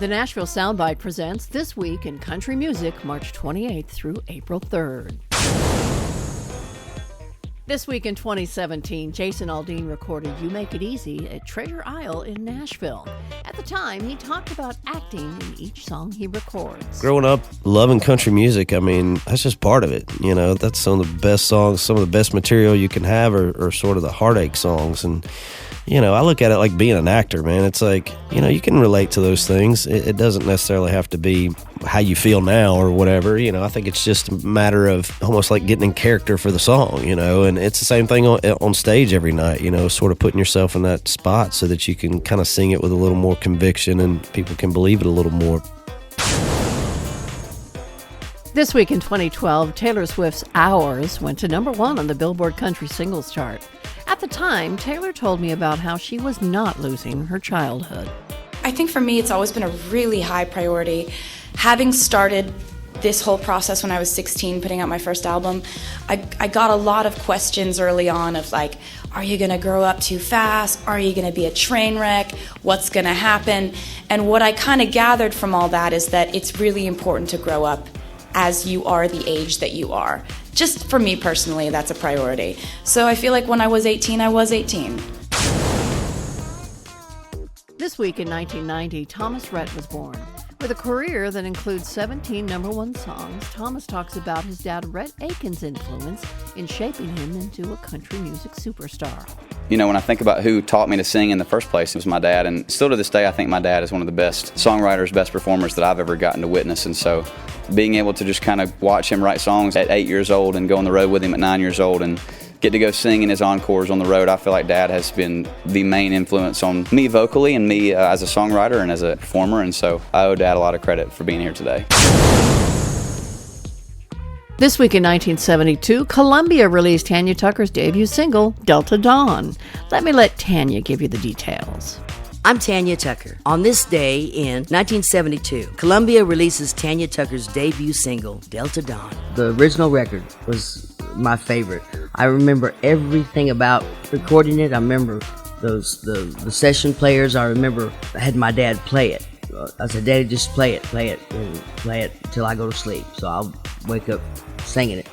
The Nashville Soundbite presents This Week in Country Music, March 28th through April 3rd. This week in 2017, Jason Aldean recorded You Make It Easy at Treasure Isle in Nashville. At the time, he talked about acting in each song he records. Growing up loving country music, I mean, that's just part of it. You know, that's some of the best songs, some of the best material you can have are sort of the heartache songs. And, you know, I look at it like being an actor, man. It's like, you know, you can relate to those things. It doesn't necessarily have to be how you feel now or whatever. You know, I think it's just a matter of almost like getting in character for the song, you know, and it's the same thing on stage every night, you know, sort of putting yourself in that spot so that you can kind of sing it with a little more conviction and people can believe it a little more. This week in 2012, Taylor Swift's Hours went to number 1 on the Billboard Country Singles Chart. At the time, Taylor told me about how she was not losing her childhood. I think for me, it's always been a really high priority. Having started this whole process when I was 16, putting out my first album, I got a lot of questions early on of like, are you going to grow up too fast? Are you going to be a train wreck? What's going to happen? And what I kind of gathered from all that is that it's really important to grow up as you are the age that you are. Just for me personally, that's a priority. So I feel like when I was 18, I was 18. This week in 1990, Thomas Rhett was born. With a career that includes 17 number 1 songs, Thomas talks about his dad Rhett Aiken's influence in shaping him into a country music superstar. You know, when I think about who taught me to sing in the first place, it was my dad. And still to this day, I think my dad is one of the best songwriters, best performers that I've ever gotten to witness. And so being able to just kind of watch him write songs at 8 years old and go on the road with him at 9 years old and get to go sing in his encores on the road, I feel like Dad has been the main influence on me vocally and me as a songwriter and as a performer. And so I owe Dad a lot of credit for being here today. This week in 1972, Columbia released Tanya Tucker's debut single, Delta Dawn. Let Tanya give you the details. I'm Tanya Tucker. On this day in 1972, Columbia releases Tanya Tucker's debut single, Delta Dawn. The original record was my favorite. I remember everything about recording it. I remember the session players. I remember I had my dad play it. I said, Daddy, just play it, and play it until I go to sleep. So I'll wake up singing it.